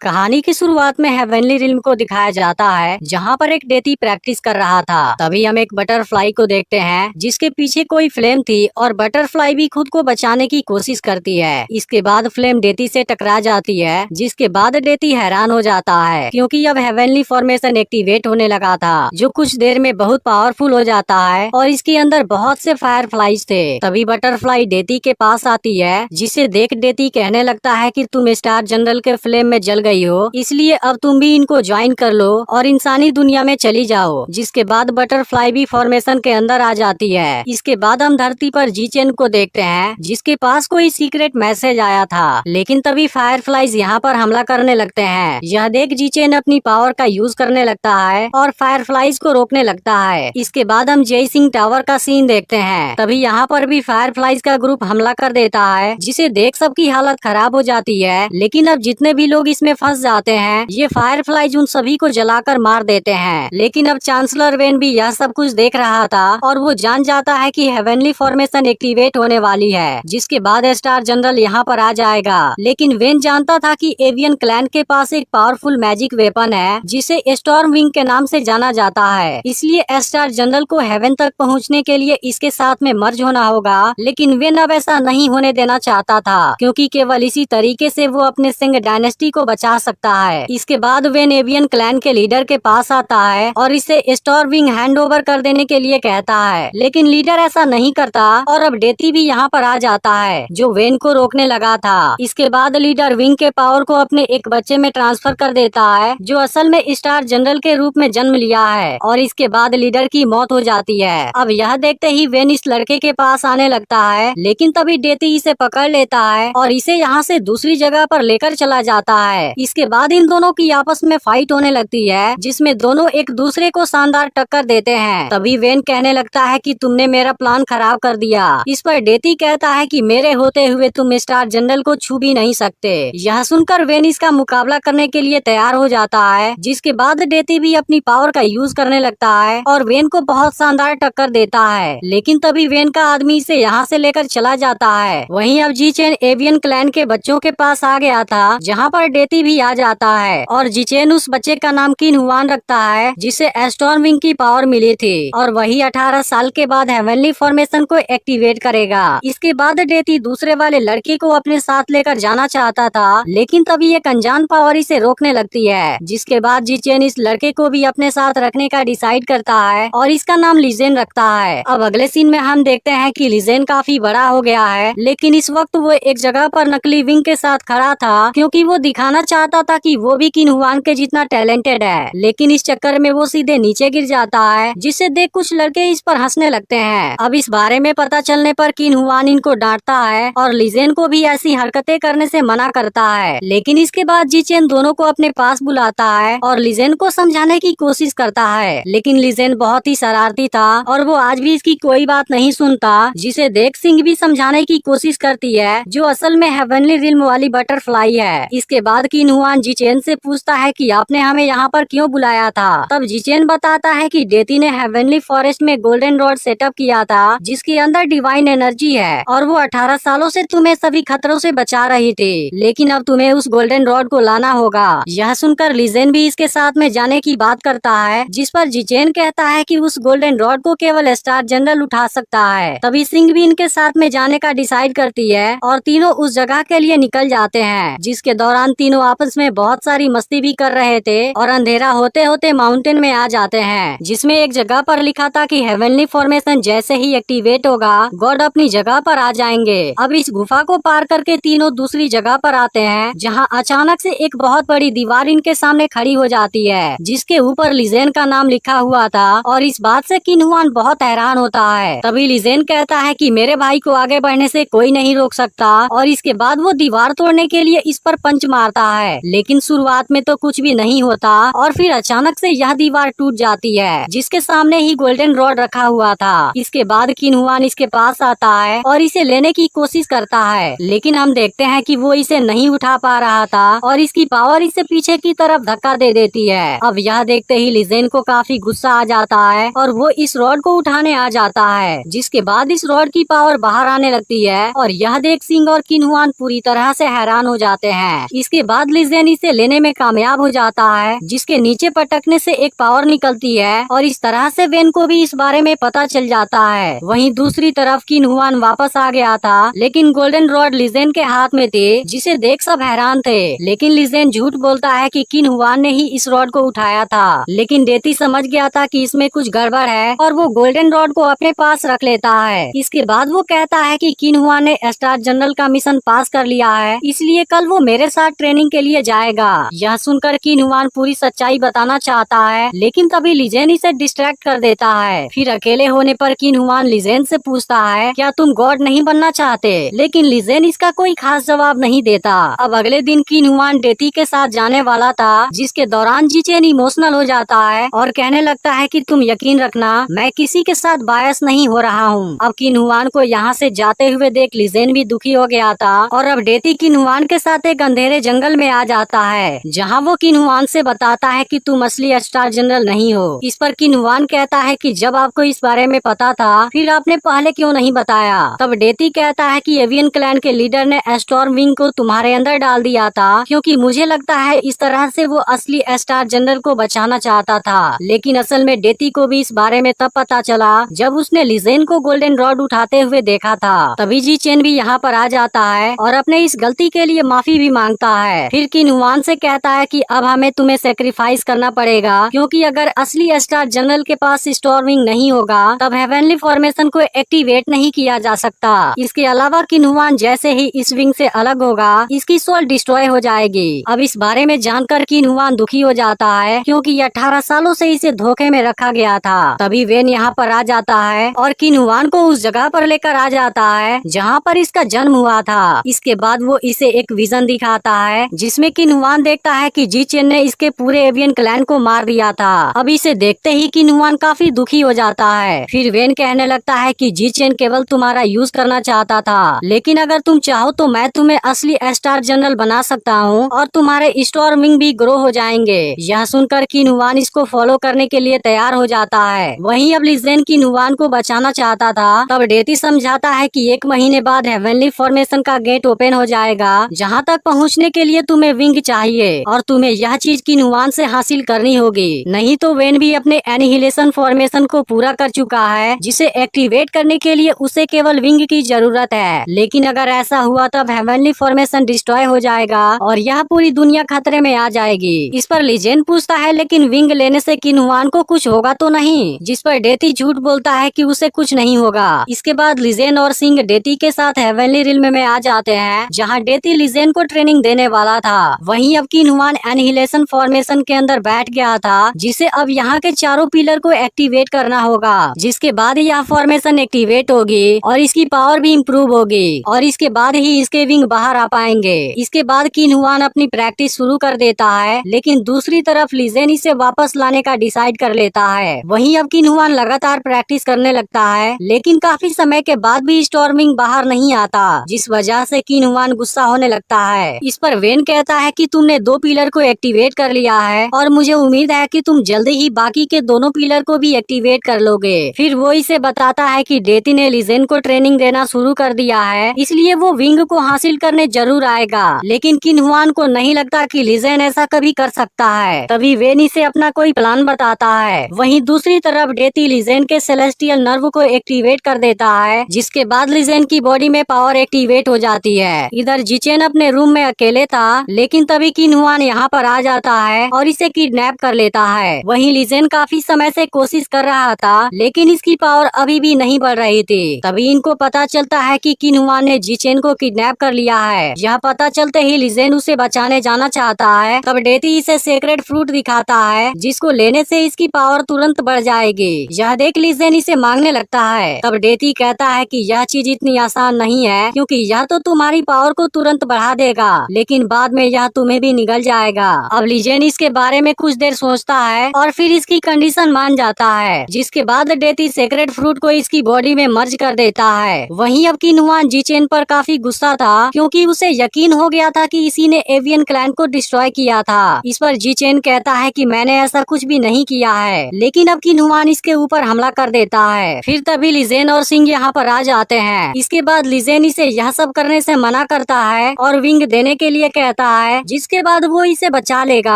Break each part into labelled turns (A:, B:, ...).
A: कहानी की शुरुआत में हेवनली रिल्म को दिखाया जाता है, जहाँ पर एक डेती प्रैक्टिस कर रहा था। तभी हम एक बटरफ्लाई को देखते हैं जिसके पीछे कोई फ्लेम थी और बटरफ्लाई भी खुद को बचाने की कोशिश करती है। इसके बाद फ्लेम डेती से टकरा जाती है, जिसके बाद डेती हैरान हो जाता है क्योंकि अब हेवनली फॉर्मेशन एक्टिवेट होने लगा था, जो कुछ देर में बहुत पावरफुल हो जाता है और इसके अंदर बहुत से फायर फ्लाइज थे। तभी बटरफ्लाई डेती के पास आती है, जिसे देख डेती कहने लगता है कि तुम स्टार जनरल के फ्लेम में जल गई हो, इसलिए अब तुम भी इनको ज्वाइन कर लो और इंसानी दुनिया में चली जाओ। जिसके बाद बटरफ्लाई भी फॉर्मेशन के अंदर आ जाती है। इसके बाद हम धरती पर जीचेन को देखते हैं, जिसके पास कोई सीक्रेट मैसेज आया था, लेकिन तभी फायरफ्लाइज यहाँ पर हमला करने लगते हैं। यह देख जीचेन अपनी पावर का यूज करने लगता है और फायरफ्लाइज को रोकने लगता है। इसके बाद हम जेसिंग टावर का सीन देखते हैं। तभी यहाँ पर भी फायरफ्लाइज का ग्रुप हमला कर देता है, जिसे देख सबकी हालत खराब हो जाती है। लेकिन अब जितने भी लोग इसमें फंस जाते हैं, ये फायरफ्लाइज उन सभी को जलाकर मार देते हैं। लेकिन अब चांसलर वेन भी यह सब कुछ देख रहा था और वो जान जाता है कि हेवनली फॉर्मेशन एक्टिवेट होने वाली है, जिसके बाद स्टार जनरल यहाँ पर आ जाएगा। लेकिन वेन जानता था कि एवियन क्लैन के पास एक पावरफुल मैजिक वेपन है, जिसे स्टॉर्म विंग के नाम से जाना जाता है। इसलिए स्टार जनरल को हेवन तक पहुँचने के लिए इसके साथ में मर्ज होना होगा। लेकिन वेन अब ऐसा नहीं होने देना चाहता था, क्योंकि केवल इसी तरीके से वो अपने सिंह डायनेस्टी को बचा सकता है। इसके बाद वेन एवियन क्लैन के लीडर के पास आता है और इसे स्टॉर्म विंग हैंड ओवर कर देने के लिए कहता है, लेकिन लीडर ऐसा नहीं करता और अब डेती भी यहाँ पर आ जाता है, जो वेन को रोकने लगा था। इसके बाद लीडर विंग के पावर को अपने एक बच्चे में ट्रांसफर कर देता है, जो असल में स्टार जनरल के रूप में जन्म लिया है, और इसके बाद लीडर की मौत हो जाती है। अब यह देखते ही वेन इस लड़के के पास आने लगता है, लेकिन तभी डेती इसे पकड़ लेता है और इसे यहाँ से दूसरी जगह पर लेकर चला जाता है। इसके बाद इन दोनों की आपस में फाइट होने लगती है, जिसमें दोनों एक दूसरे को शानदार टक्कर देते हैं। तभी वेन कहने लगता है कि तुमने मेरा प्लान खराब कर दिया। इस पर डेती कहता है कि मेरे होते हुए तुम स्टार जनरल को छू भी नहीं सकते। यह सुनकर वेन इसका मुकाबला करने के लिए तैयार हो जाता है, जिसके बाद डेती भी अपनी पावर का यूज करने लगता है और वेन को बहुत शानदार टक्कर देता है। लेकिन तभी वेन का आदमी इसे यहाँ से लेकर चला जाता है। वहीं अब जीचेन एवियन क्लैन के बच्चों के पास आ गया था, जहाँ पर डेती भी आ जाता है और जीचेन उस बच्चे का नाम किन हुआन रखता है, जिसे स्टॉर्म विंग की पावर मिली थी, और वही 18 साल के बाद हेवनली फॉर्मेशन को एक्टिवेट करेगा। इसके बाद डेती दूसरे वाले लड़के को अपने साथ लेकर जाना चाहता था, लेकिन तभी एक अनजान पावर इसे रोकने लगती है। जिसके बाद जीचेन इस लड़के को भी अपने साथ रखने का डिसाइड करता है और इसका नाम लिजेन रखता है। अब अगले सीन में हम देखते हैं कि लिजेन काफी बड़ा हो गया है, लेकिन इस वक्त वो एक जगह पर नकली विंग के साथ खड़ा था, क्योंकि वो दिखाना चाहता था कि वो भी किन हुआन के जितना टैलेंटेड है। लेकिन इस चक्कर में वो सीधे नीचे गिर जाता है, जिसे देख कुछ लड़के इस पर हंसने लगते हैं। अब इस बारे में पता चलने पर किन हुआन इनको डांटता है और लिजेन को भी ऐसी हरकतें करने से मना करता है। लेकिन इसके बाद जीचेन दोनों को अपने पास बुलाता है और लिजेन को समझाने की कोशिश करता है, लेकिन लिजेन बहुत ही शरारती था और वो आज भी इसकी कोई बात नहीं सुनता। जिसे देख सिंह भी समझाने की कोशिश करती है, जो असल में हेवनली रिल्म वाली बटरफ्लाई है। इसके बाद किन हुआन जीचेन से पूछता है कि आपने हमें यहाँ पर क्यों बुलाया था। तब जीचेन बताता है कि डेती ने हेवनली फॉरेस्ट में गोल्डन रॉड सेटअप किया था, जिसके अंदर डिवाइन एनर्जी है, और वो 18 सालों से तुम्हें सभी खतरों से बचा रही थी। लेकिन अब तुम्हें उस गोल्डन रॉड को लाना होगा। यह सुनकर लिजेन भी इसके साथ में जाने की बात करता है, जिस पर जीचेन कहता है कि उस गोल्डन रॉड को केवल स्टार जनरल उठा सकता है। तभी सिंह भी इनके साथ में जाने का डिसाइड करती है और तीनों उस जगह के लिए निकल जाते हैं, जिसके दौरान तीनों आपस में बहुत सारी मस्ती भी कर रहे थे और अंधेरा होते होते माउंटेन में आ जाते हैं, जिसमें एक जगह पर लिखा था कि हेवनली फॉर्मेशन जैसे ही एक्टिवेट होगा, गॉड अपनी जगह पर आ जाएंगे। अब इस गुफा को पार करके तीनों दूसरी जगह पर आते हैं, जहां अचानक से एक बहुत बड़ी दीवार इनके सामने खड़ी हो जाती है, जिसके ऊपर लिजेन का नाम लिखा हुआ था, और इस बात से किन हुआन बहुत हैरान होता है। तभी लिजेन कहता है कि मेरे भाई को आगे बढ़ने से कोई नहीं रोक सकता, और इसके बाद वो दीवार तोड़ने के लिए इस पर पंच मारता है। लेकिन शुरुआत में तो कुछ भी नहीं होता और फिर अचानक से यह दीवार टूट जाती है, जिसके सामने ही गोल्डन रॉड रखा हुआ था। इसके बाद किन हुआन इसके पास आता है और इसे लेने की कोशिश करता है, लेकिन हम देखते हैं कि वो इसे नहीं उठा पा रहा था और इसकी पावर इसे पीछे की तरफ धक्का दे देती है। अब यह देखते ही लिजेन को काफी गुस्सा आ जाता है और वो इस रॉड को उठाने आ जाता है, जिसके बाद इस रॉड की पावर बाहर आने लगती है और यह देख सिंह और किन हुआन पूरी तरह से हैरान हो जाते हैं। इसके बाद लिजेन इसे लेने में कामयाब हो जाता है, जिसके नीचे पटकने से एक पावर निकलती है और इस तरह से वेन को भी इस बारे में पता चल जाता है। वहीं दूसरी तरफ किन हुआन वापस आ गया था, लेकिन गोल्डन रॉड लिजेन के हाथ में थे, जिसे देख सब हैरान थे। लेकिन लिजेन झूठ बोलता है कि किन हुआन ने ही इस रॉड को उठाया था, लेकिन डेती समझ गया था कि इसमें कुछ गड़बड़ है और वो गोल्डन रॉड को अपने पास रख लेता है। इसके बाद वो कहता है कि किन हुआन ने स्टार जनरल का मिशन पास कर लिया है, इसलिए कल वो मेरे साथ ट्रेनिंग के लिए जाएगा। यह सुनकर किन हुआन पूरी सच्चाई बताना चाहता है, लेकिन तभी लिजेन इसे डिस्ट्रैक्ट कर देता है। फिर अकेले होने पर किन हुआन लिजेन से पूछता है, क्या तुम गॉड नहीं बनना चाहते? लेकिन लिजेन इसका कोई खास जवाब नहीं देता। अब अगले दिन किन हुआन डेती के साथ जाने वाला था, जिसके दौरान जीचेन इमोशनल हो जाता है और कहने लगता है कि तुम यकीन रखना, मैं किसी के साथ बायस नहीं हो रहा हूँ। अब किन हुआन को यहाँ से जाते हुए देख लिजेन भी दुखी हो गया था और अब डेती किन हुआन के साथ एक अंधेरे जंगल में आ जाता है, जहाँ वो किन हुआन से बताता है कि तुम असली स्टार जनरल नहीं हो। इस पर किन हुआन कहता है कि जब आपको इस बारे में पता था, फिर आपने पहले क्यों नहीं बताया? तब डेती कहता है कि एवियन क्लैन के लीडर ने स्टॉर्म विंग को तुम्हारे अंदर डाल दिया था, क्योंकि मुझे लगता है इस तरह से वो असली स्टार जनरल को बचाना चाहता था। लेकिन असल में डेती को भी इस बारे में तब पता चला जब उसने लिजेन को गोल्डन रॉड उठाते हुए देखा था। तभी जीचेन भी यहाँ पर आ जाता है और अपने इस गलती के लिए माफी भी मांगता है। फिर किन हुआन से कहता है कि अब हमें तुम्हें सेक्रीफाइस करना पड़ेगा, क्योंकि अगर असली स्टार जनरल के पास स्टॉर्म विंग नहीं होगा तब हेवनली फॉर्मेशन को एक्टिवेट नहीं किया जा सकता। इसके अलावा किन हुआन जैसे ही इस विंग से अलग होगा, इसकी सोल डिस्ट्रॉय हो जाएगी। अब इस बारे में जानकर किन हुआन दुखी हो जाता है, क्योंकि 18 सालों से इसे धोखे में रखा गया था। तभी वेन यहाँ पर आ जाता है और किन हुआन को उस जगह पर लेकर आ जाता है जहाँ पर इसका जन्म हुआ था। इसके बाद वो इसे एक विजन दिखाता है, जिसमें किन हुआन देखता है कि जीचेन ने इसके पूरे एवियन क्लैन को मार दिया था। अब इसे देखते ही किन हुआन काफी दुखी हो जाता है। फिर वेन कहने लगता है कि जीचेन केवल तुम्हारा यूज करना चाहता था, लेकिन अगर तुम चाहो तो मैं तुम्हें असली स्टार जनरल बना सकता हूँ और तुम्हारे स्टॉर्म विंग भी ग्रो हो जाएंगे। यह सुनकर किन हुआन इसको फॉलो करने के लिए तैयार हो जाता है। वहीं अब लिजेन किन हुआन को बचाना चाहता था, तब डेती समझाता है कि 1 महीने बाद हेवनली फॉर्मेशन का गेट ओपन हो जाएगा, जहाँ तक पहुँचने के लिए तुम्हें विंग चाहिए और तुम्हें यह चीज किन हुआन से हासिल करनी होगी, नहीं तो वेन भी अपने एनिहिलेशन फॉर्मेशन को पूरा कर चुका है, जिसे एक्टिवेट करने के लिए उसे केवल विंग की जरूरत है। लेकिन अगर ऐसा हुआ तब हेवनली फॉर्मेशन डिस्ट्रॉय हो जाएगा और यह पूरी दुनिया खतरे में आ जाएगी। इस पर लिजेन पूछता है, लेकिन विंग लेने से किन हुआन को कुछ होगा तो नहीं? जिस पर डेती झूठ बोलता है कि उसे कुछ नहीं होगा। इसके बाद लिजेन और सिंह डेती के साथ हेवनली रिल्म में आ जाते हैं, जहाँ डेती लिजेन को ट्रेनिंग देने वाला था। वहीं अब किन हुआन एनिहिलेशन फॉर्मेशन के अंदर बैठ गया था, जिसे अब यहाँ के चारों पिलर को एक्टिवेट करना होगा, जिसके बाद यह फॉर्मेशन एक्टिवेट होगी और इसकी पावर भी इम्प्रूव होगी और इसके बाद ही इसके विंग बाहर आ पाएंगे। इसके बाद किन हुआन अपनी प्रैक्टिस शुरू कर देता है, लेकिन दूसरी तरफ लिजेन इसे वापस लाने का डिसाइड कर लेता है। वहीं अब किन हुआन लगातार प्रैक्टिस करने लगता है, लेकिन काफी समय के बाद भी स्टॉर्मिंग बाहर नहीं आता, जिस वजह से किन हुआन गुस्सा होने लगता है। इस पर वेन कहता है कि तुमने 2 पिलर को एक्टिवेट कर लिया है और मुझे उम्मीद है कि तुम जल्दी ही बाकी के दोनों पिलर को भी एक्टिवेट कर लोगे। फिर वो इसे बताता है कि डेती ने लिजेन को ट्रेनिंग देना शुरू कर दिया है, इसलिए वो विंग को हासिल करने जरूर आएगा। लेकिन किन हुआन को नहीं लगता कि लिजेन ऐसा कभी कर सकता है। तभी वेन इसे अपना कोई प्लान बताता है। वहीं दूसरी तरफ डेती लिजेन के सेलेस्टियल नर्व को एक्टिवेट कर देता है, जिसके बाद लिजेन की बॉडी में पावर एक्टिवेट हो जाती है। इधर जीचेन अपने रूम में अकेले था, लेकिन तभी किन हुआन यहाँ पर आ जाता है और इसे किडनैप कर लेता है। वहीं लिजेन काफी समय से कोशिश कर रहा था, लेकिन इसकी पावर अभी भी नहीं बढ़ रही थी। तभी इनको पता चलता है कि किन हुआन ने जीचेन को किडनैप कर लिया है। यह पता चलते ही लिजेन उसे बचाने जाना चाहता है। तब डेती इसे सीक्रेट फ्रूट दिखाता है, जिसको लेने से इसकी पावर तुरंत बढ़ जाएगी। यह देख लिजेन इसे मांगने लगता है। तब डेती कहता है कि यह चीज इतनी आसान नहीं है, क्योंकि यह तो तुम्हारी पावर को तुरंत बढ़ा देगा, लेकिन बाद में यह तुम्हें भी निगल जाएगा। अब लिजेन इसके बारे में कुछ देर सोचता है और फिर इसकी कंडीशन मान जाता है, जिसके बाद डेती सीक्रेट फ्रूट को इसकी बॉडी में मर्ज कर देता है। वहीं अब किन हुआन जीचेन पर काफी गुस्सा था, क्योंकि उसे यकीन हो गया था कि इसी ने एवियन क्लैन को डिस्ट्रॉय किया था। इस पर जीचेन कहता है कि मैंने ऐसा कुछ भी नहीं किया है, लेकिन अब किन हुआन इसके ऊपर हमला कर देता है। फिर तभी लिजेन और सिंह यहाँ पर आ जाते हैं। इसके बाद लिजेन इसे यह सब करने से मना करता है और विंग देने के लिए कहता कहता है, जिसके बाद वो इसे बचा लेगा।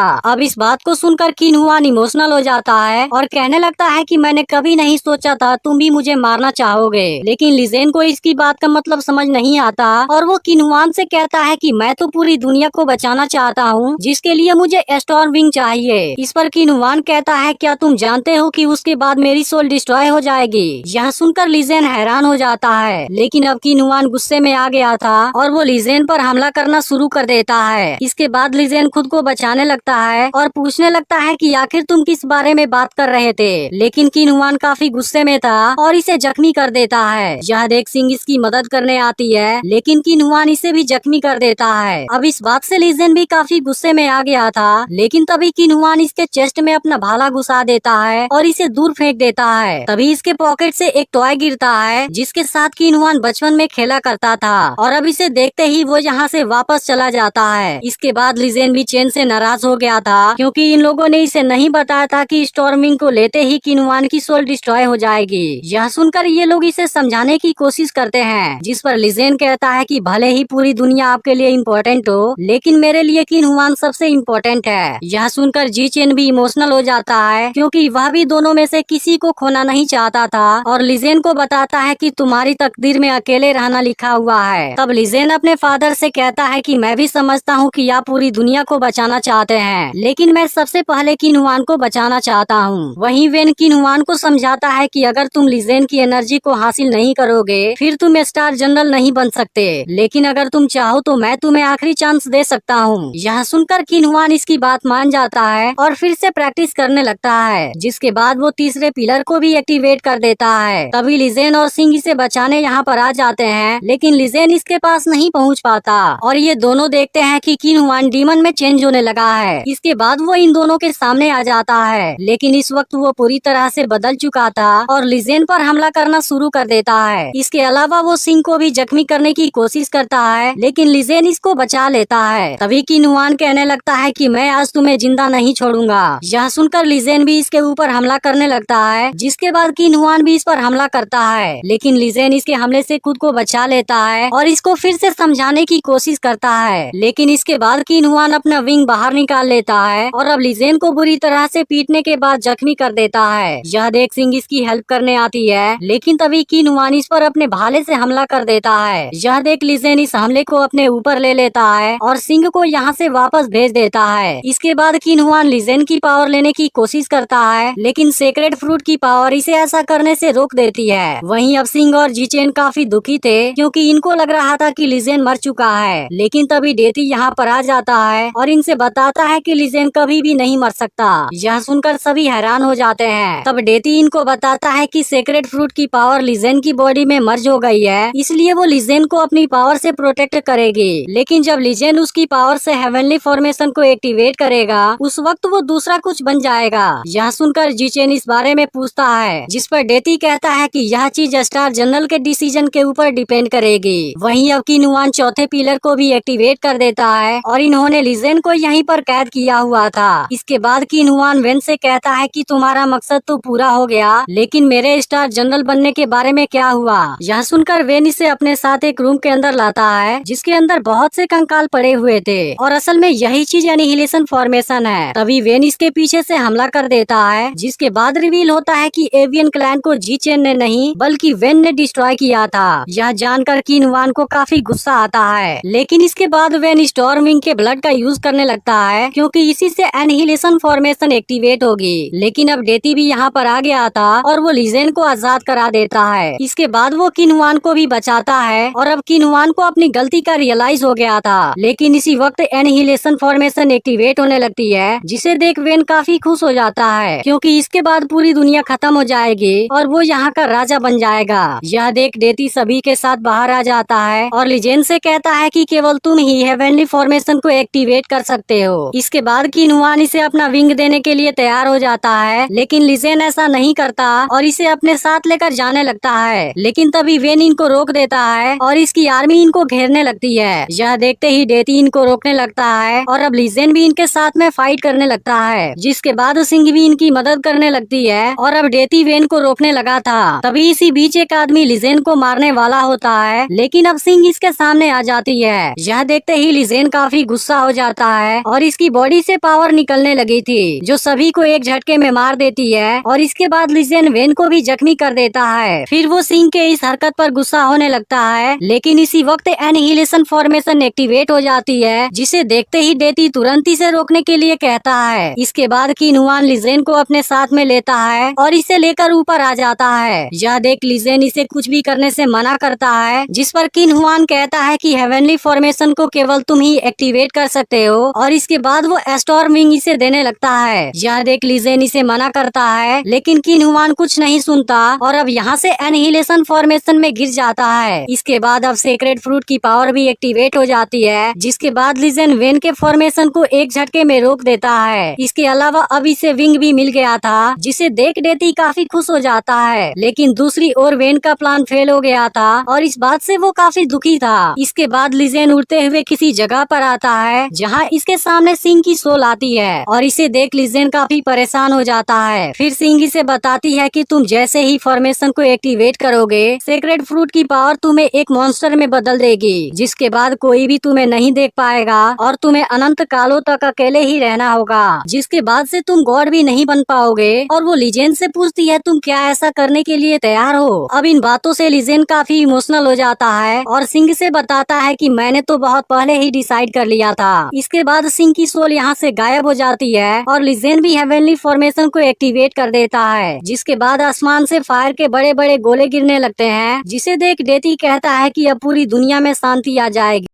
A: अब इस बात को सुनकर किन हुआन इमोशनल हो जाता है और कहने लगता है कि मैंने कभी नहीं सोचा था तुम भी मुझे मारना चाहोगे। लेकिन लिजेन को इसकी बात का मतलब समझ नहीं आता और वो किन हुआन से कहता है कि मैं तो पूरी दुनिया को बचाना चाहता हूँ, जिसके लिए मुझे स्टॉर्म विंग चाहिए। इस पर किन हुआन कहता है, क्या तुम जानते हो कि उसके बाद मेरी सोल डिस्ट्रॉय हो जाएगी। यह सुनकर लिजेन हैरान हो जाता है, लेकिन अब किन हुआन गुस्से में आ गया था और वो लिजेन पर हमला करना शुरू कर देता है। इसके बाद लिजेन खुद को बचाने लगता है और पूछने लगता है कि आखिर तुम किस बारे में बात कर रहे थे। लेकिन किन हुआन काफी गुस्से में था और इसे जख्मी कर देता है। यह देख सिंह इसकी मदद करने आती है, लेकिन किन हुआन इसे भी जख्मी कर देता है। अब इस बात से लिजेन भी काफी गुस्से में आ गया था, लेकिन तभी किन हुआन इसके चेस्ट में अपना भाला घुसा देता है और इसे दूर फेंक देता है। तभी इसके पॉकेट से एक टॉय गिरता है, जिसके साथ किन हुआन बचपन में खेला करता था और अब इसे देखते ही वो यहाँ से वापस चला जाता है। इसके बाद लिजेन भी चेन से नाराज हो गया था, क्योंकि इन लोगों ने इसे नहीं बताया था कि स्टॉर्मिंग को लेते ही किन हुआन की सोल डिस्ट्रॉय हो जाएगी। यह सुनकर ये लोग इसे समझाने की कोशिश करते हैं, जिस पर लिजेन कहता है कि भले ही पूरी दुनिया आपके लिए इम्पोर्टेंट हो, लेकिन मेरे लिए किन हुआन सबसे इम्पोर्टेंट है। यह सुनकर जी चेन भी इमोशनल हो जाता है, क्योंकि वह भी दोनों में से किसी को खोना नहीं चाहता था और लिजेन को बताता है कि तुम्हारी तकदीर में अकेले रहना लिखा हुआ है। तब लिजेन अपने फादर से कहता है कि मैं भी समझता हूँ कि आप पूरी दुनिया को बचाना चाहते हैं, लेकिन मैं सबसे पहले किन हुआन को बचाना चाहता हूँ। वहीं वेन किन हुआन को समझाता है कि अगर तुम लिजेन की एनर्जी को हासिल नहीं करोगे फिर तुम स्टार जनरल नहीं बन सकते, लेकिन अगर तुम चाहो तो मैं तुम्हें आखिरी चांस दे सकता हूँ। यह सुनकर किन हुआन इसकी बात मान जाता है और फिर से प्रैक्टिस करने लगता है, जिसके बाद वो तीसरे पिलर को भी एक्टिवेट कर देता है। तभी लिजेन और सिंह इसे बचाने यहाँ पर आ जाते हैं, लेकिन लिजेन इसके पास नहीं पहुँच पाता और ये दोनों देखते हैं कि किन हुआन डीमन में चेंज होने लगा है। इसके बाद वो इन दोनों के सामने आ जाता है, लेकिन इस वक्त वो पूरी तरह से बदल चुका था और लिजेन पर हमला करना शुरू कर देता है। इसके अलावा वो सिंह को भी जख्मी करने की कोशिश करता है, लेकिन लिजेन इसको बचा लेता है। तभी किन हुआन कहने लगता है कि मैं आज तुम्हें जिंदा नहीं छोड़ूंगा। यह सुनकर लिजेन भी इसके ऊपर हमला करने लगता है, जिसके बाद किन हुआन भी इस पर हमला करता है, लेकिन लिजेन इसके हमले से खुद को बचा लेता है और इसको फिर से समझाने की कोशिश करता है। लेकिन इसके बाद किन हुआन अपना विंग बाहर निकाल लेता है और अब लिजेन को बुरी तरह से पीटने के बाद जख्मी कर देता है। यह देख सिंह इसकी हेल्प करने आती है, लेकिन तभी किन हुआन इस पर अपने भाले से हमला कर देता है। यह देख लिजेन इस हमले को अपने ऊपर ले लेता है और सिंह को यहाँ से वापस भेज देता है। इसके बाद किन हुआन लिजेन की पावर लेने की कोशिश करता है, लेकिन सेक्रेट फ्रूट की पावर इसे ऐसा करने से रोक देती है। वहीं अब सिंह और जीचेन काफी दुखी थे, क्योंकि इनको लग रहा था कि लिजेन मर चुका है। लेकिन तभी डेती यहाँ पर आ जाता है और इनसे बताता है कि लिजेन कभी भी नहीं मर सकता। यह सुनकर सभी हैरान हो जाते हैं। तब डेती इनको बताता है कि सेक्रेट फ्रूट की पावर लिजेन की बॉडी में मर्ज हो गई है, इसलिए वो लिजेन को अपनी पावर से प्रोटेक्ट करेगी। लेकिन जब लिजेन उसकी पावर से हेवनली फॉर्मेशन को एक्टिवेट करेगा उस वक्त वो दूसरा कुछ बन जाएगा। यह सुनकर जीचेन इस बारे में पूछता है, जिस पर डेती कहता है कि यह चीज स्टार जनरल के डिसीजन के ऊपर डिपेंड करेगी। वहीं अब किन हुआन चौथे पिलर को भी एक्टिवेट कर देता है और इन्होंने लिजेन को यहीं पर कैद किया हुआ था। इसके बाद किन हुआन वेन से कहता है कि तुम्हारा मकसद तो पूरा हो गया, लेकिन मेरे स्टार जनरल बनने के बारे में क्या हुआ। यह सुनकर वेन इसे अपने साथ एक रूम के अंदर लाता है, जिसके अंदर बहुत से कंकाल पड़े हुए थे और असल में यही चीज एनिहिलेशन फॉर्मेशन है। तभी वेन इसके पीछे से हमला कर देता है, जिसके बाद रिवील होता है कि एवियन क्लैन को जी चेन ने नहीं बल्कि वेन ने डिस्ट्रॉय किया था। यह जानकर किन हुआन को काफी गुस्सा आता है, लेकिन इसके बाद वेन स्टॉर्मिंग के ब्लड का यूज करने लगता है, क्योंकि इसी से एनिहिलेशन फॉर्मेशन एक्टिवेट होगी। लेकिन अब डेती भी यहाँ पर आ गया था और वो लिजेन को आजाद करा देता है। इसके बाद वो किन हुआन को भी बचाता है और अब किन हुआन को अपनी गलती का रियलाइज हो गया था। लेकिन इसी वक्त एनिहिलेशन फॉर्मेशन एक्टिवेट होने लगती है, जिसे देख वेन काफी खुश हो जाता है, क्योंकि इसके बाद पूरी दुनिया खत्म हो जाएगी और वो यहाँ का राजा बन जाएगा। यह देख डेती सभी के साथ बाहर आ जाता है और लिजेन से कहता है कि केवल तुम ही हेवनली फॉर्मेशन को एक्टिवेट कर सकते हो। इसके बाद किन हुआन इसे अपना विंग देने के लिए तैयार हो जाता है, लेकिन लिजेन ऐसा नहीं करता और इसे अपने साथ लेकर जाने लगता है। लेकिन तभी वेन इनको रोक देता है और इसकी आर्मी इनको घेरने लगती है। यह देखते ही डेती इनको रोकने लगता है और अब लिजेन भी इनके साथ में फाइट करने लगता है, जिसके बाद सिंह भी इनकी मदद करने लगती है और अब डेती वेन को रोकने लगा था। तभी इसी बीच एक आदमी लिजेन को मारने वाला होता है, लेकिन अब सिंह इसके सामने आ जाती है। यह देखते ही लिजेन काफी गुस्सा हो जाता है और इसकी बॉडी से पावर निकलने लगी थी जो सभी को एक झटके में मार देती है और इसके बाद लिजेन वेन को भी जख्मी कर देता है। फिर वो सिंह के इस हरकत पर गुस्सा होने लगता है, लेकिन इसी वक्त एनिहिलेशन फॉर्मेशन एक्टिवेट हो जाती है जिसे देखते ही डेटी तुरंत इसे रोकने के लिए कहता है। इसके बाद किन हुआन लिजेन को अपने साथ में लेता है और इसे लेकर ऊपर आ जाता है। यह देख लिजेन इसे कुछ भी करने से मना करता है, जिस पर किन हुआन कहता है कि हेवनली फॉर्मेशन को केवल तुम ही एक्टिवेट कर सकते हो और इसके बाद वो स्टॉर्म विंग इसे देने लगता है। यह देख लिजेन इसे मना करता है, लेकिन किन हुआन कुछ नहीं सुनता और अब यहाँ से एनिहिलेशन फॉर्मेशन में गिर जाता है। इसके बाद अब सेक्रेट फ्रूट की पावर भी एक्टिवेट हो जाती है, जिसके बाद लिजेन वेन के फॉर्मेशन को एक झटके में रोक देता है। इसके अलावा अब इसे विंग भी मिल गया था, जिसे देख डेटी काफी खुश हो जाता है, लेकिन दूसरी ओर वेन का प्लान फेल हो गया था और इस बात से वो काफी दुखी था। इसके बाद लिजेन उड़ते हुए किसी जगह पर आता है जहाँ इसके सामने सिंह की सोल आती है और इसे देख लिजेन काफी परेशान हो जाता है। फिर सिंह इसे बताती है कि तुम जैसे ही फॉर्मेशन को एक्टिवेट करोगे सेक्रेट फ्रूट की पावर तुम्हें एक मॉन्स्टर में बदल देगी, जिसके बाद कोई भी तुम्हें नहीं देख पाएगा और तुम्हें अनंत कालों तक अकेले ही रहना होगा, जिसके बाद से तुम गॉड भी नहीं बन पाओगे। और वो लिजेन से पूछती है तुम क्या ऐसा करने के लिए तैयार हो। अब इन बातों से लिजेन काफी इमोशनल हो जाता है और सिंह से बताता है कि मैंने तो बहुत पहले ही डिसाइड कर लिया था। इसके बाद सिंह की सोल यहाँ से गायब हो जाती है और लिजेन भी हेवनली फॉर्मेशन को एक्टिवेट कर देता है, जिसके बाद आसमान से फायर के बड़े बड़े गोले गिरने लगते हैं, जिसे देख डेटी कहता है कि अब पूरी दुनिया में शांति आ जाएगी।